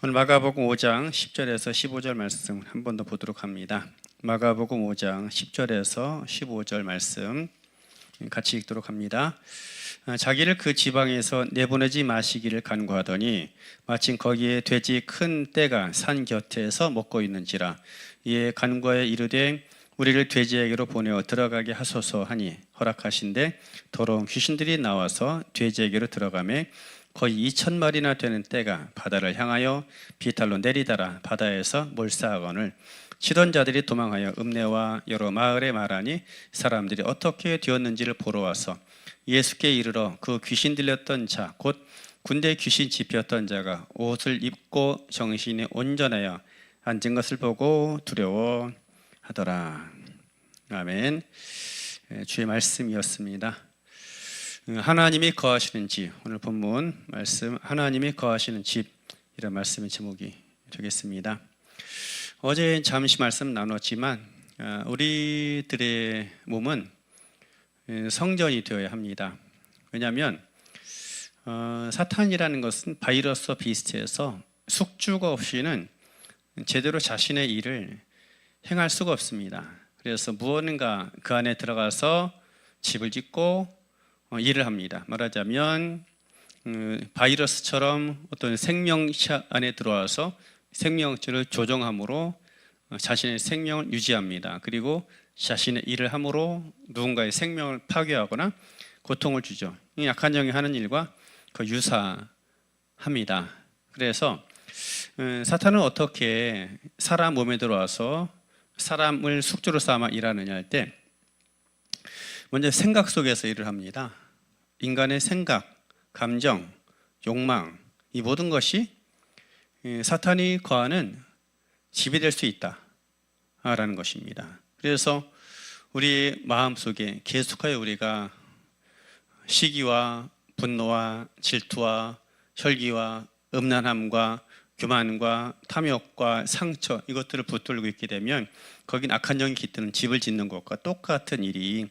오늘 마가복음 5장 10절에서 15절 말씀 한 번 더 보도록 합니다. 마가복음 5장 10절에서 15절 말씀 같이 읽도록 합니다. 자기를 그 지방에서 내보내지 마시기를 간구하더니 마침 거기에 돼지 큰 떼가 산 곁에서 먹고 있는지라. 이에 간구하여 이르되 우리를 돼지에게로 보내어 들어가게 하소서 하니 허락하신대 더러운 귀신들이 나와서 돼지에게로 들어가매 거의 2,000마리나 되는 떼가 바다를 향하여 비탈로 내리다라 바다에서 몰사하거늘 치던 자들이 도망하여 읍내와 여러 마을에 말하니 사람들이 어떻게 되었는지를 보러 와서 예수께 이르러 그 귀신 들렸던 자 곧 군대 귀신 집혔던 자가 옷을 입고 정신이 온전하여 앉은 것을 보고 두려워하더라. 아멘. 주의 말씀이었습니다. 하나님이 거하시는 집, 오늘 본문 말씀 하나님이 거하시는 집, 이런 말씀의 제목이 되겠습니다. 어제 잠시 말씀 나눴지만 우리들의 몸은 성전이 되어야 합니다. 왜냐하면 사탄이라는 것은 바이러스와 비슷해서 숙주가 없이는 제대로 자신의 일을 행할 수가 없습니다. 그래서 무언가 그 안에 들어가서 집을 짓고 일을 합니다. 말하자면 바이러스처럼 어떤 생명체 안에 들어와서 생명체를 조종함으로 자신의 생명을 유지합니다. 그리고 자신의 일을 함으로 누군가의 생명을 파괴하거나 고통을 주죠. 약한 영이 하는 일과 유사합니다. 그래서 사탄은 어떻게 사람 몸에 들어와서 사람을 숙주로 삼아 일하느냐 할 때 먼저 생각 속에서 일을 합니다. 인간의 생각, 감정, 욕망, 이 모든 것이 사탄이 거하는 집이 될 수 있다라는 것입니다. 그래서 우리 마음속에 계속하여 우리가 시기와 분노와 질투와 혈기와 음란함과 교만과 탐욕과 상처, 이것들을 붙들고 있게 되면 거긴 악한 영이 깃드는 집을 짓는 것과 똑같은 일이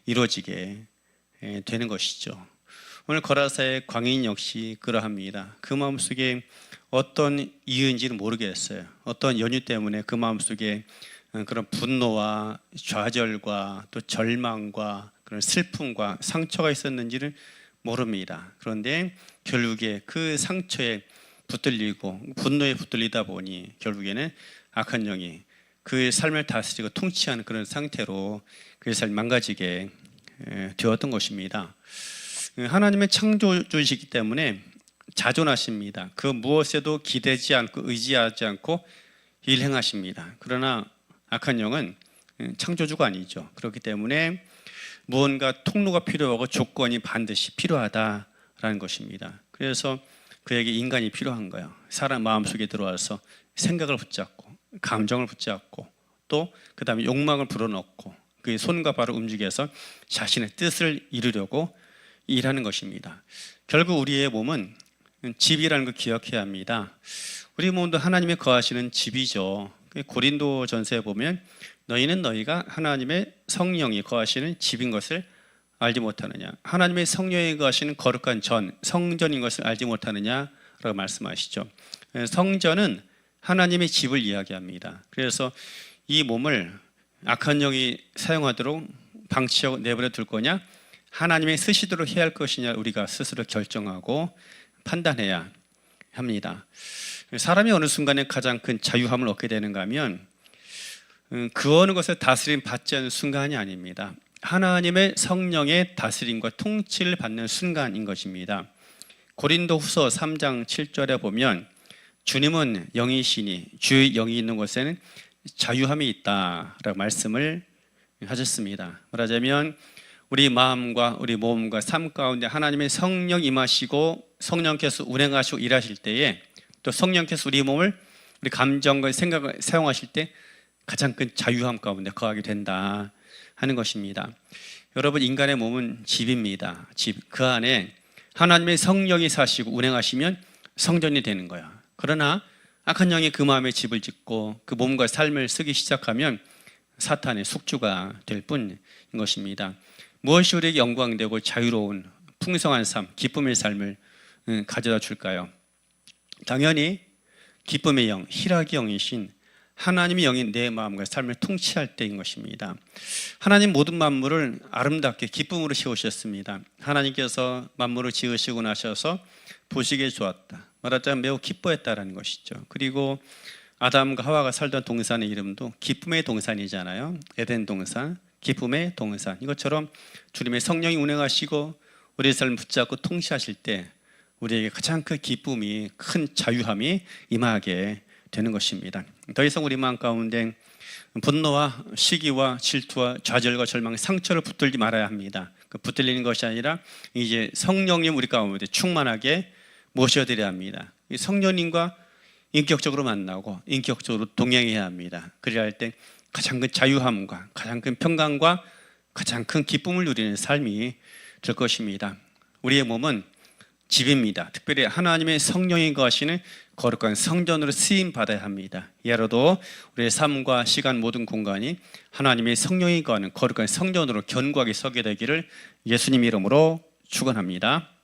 이루어지게 되는 것이죠. 오늘 거라사의 광인 역시 그러합니다. 그 마음속에 어떤 이유인지는 모르겠어요. 어떤 연유 때문에 그 마음속에 그런 분노와 좌절과 또 절망과 그런 슬픔과 상처가 있었는지를 모릅니다. 그런데 결국에 그 상처에 붙들리고 분노에 붙들리다 보니 결국에는 악한 영이 그의 삶을 다스리고 통치하는 그런 상태로 그의 삶이 망가지게 되었던 것입니다. 하나님의 창조주이시기 때문에 자존하십니다. 그 무엇에도 기대지 않고 의지하지 않고 일행하십니다. 그러나 악한 영은 창조주가 아니죠. 그렇기 때문에 무언가 통로가 필요하고 조건이 반드시 필요하다라는 것입니다. 그래서 그에게 인간이 필요한 거예요. 사람 마음속에 들어와서 생각을 붙잡고 감정을 붙잡고 또 그 다음에 욕망을 불어넣고 그의 손과 발을 움직여서 자신의 뜻을 이루려고 일하는 것입니다. 결국 우리의 몸은 집이라는 걸 기억해야 합니다. 우리 몸도 하나님의 거하시는 집이죠. 고린도 전서에 보면 너희는 너희가 하나님의 성령이 거하시는 집인 것을 알지 못하느냐, 하나님의 성령이 거하시는 거룩한 성전인 것을 알지 못하느냐라고 말씀하시죠. 성전은 하나님의 집을 이야기합니다. 그래서 이 몸을 악한 영이 사용하도록 방치하고 내버려 둘 거냐, 하나님의 쓰시도록 해야 할 것이냐, 우리가 스스로 결정하고 판단해야 합니다. 사람이 어느 순간에 가장 큰 자유함을 얻게 되는가 하면 그 어느 것에 다스림 받지 않는 순간이 아닙니다. 하나님의 성령의 다스림과 통치를 받는 순간인 것입니다. 고린도후서 3장 7절에 보면 주님은 영이시니 주의 영이 있는 곳에는 자유함이 있다라고 말씀을 하셨습니다. 말하자면 우리 마음과 우리 몸과 삶 가운데 하나님의 성령 임하시고 성령께서 운행하시고 일하실 때에 또 성령께서 우리 몸을 우리 감정과 생각을 사용하실 때 가장 큰 자유함 가운데 거하게 된다 하는 것입니다. 여러분, 인간의 몸은 집입니다. 집. 그 안에 하나님의 성령이 사시고 운행하시면 성전이 되는 거야. 그러나 악한 영이 그 마음에 집을 짓고 그 몸과 삶을 쓰기 시작하면 사탄의 숙주가 될 뿐인 것입니다. 무엇이 우리에게 영광되고 자유로운 풍성한 삶, 기쁨의 삶을 가져다 줄까요? 당연히 기쁨의 영, 희락의 영이신 하나님의 영이 내 마음과 삶을 통치할 때인 것입니다. 하나님 모든 만물을 아름답게 기쁨으로 세우셨습니다. 하나님께서 만물을 지으시고 나셔서 보시기에 좋았다, 말하자면 매우 기뻐했다라는 것이죠. 그리고 아담과 하와가 살던 동산의 이름도 기쁨의 동산이잖아요. 에덴 동산, 기쁨의 동산. 이것처럼 주님의 성령이 운행하시고 우리의 삶을 붙잡고 통치하실 때 우리에게 가장 큰 기쁨이, 큰 자유함이 임하게 되는 것입니다. 더 이상 우리 마음 가운데 분노와 시기와 질투와 좌절과 절망, 상처를 붙들지 말아야 합니다. 그 붙들리는 것이 아니라 이제 성령님 우리 가운데 충만하게 모셔드려야 합니다. 이 성령님과 인격적으로 만나고 인격적으로 동행해야 합니다. 그래야 할 때 가장 큰 자유함과 가장 큰 평강과 가장 큰 기쁨을 누리는 삶이 될 것입니다. 우리의 몸은 집입니다. 특별히 하나님의 성령이 거하시는 거룩한 성전으로 쓰임 받아야 합니다. 이하로도 우리의 삶과 시간 모든 공간이 하나님의 성령이 거하는 거룩한 성전으로 견고하게 서게 되기를 예수님 이름으로 축원합니다.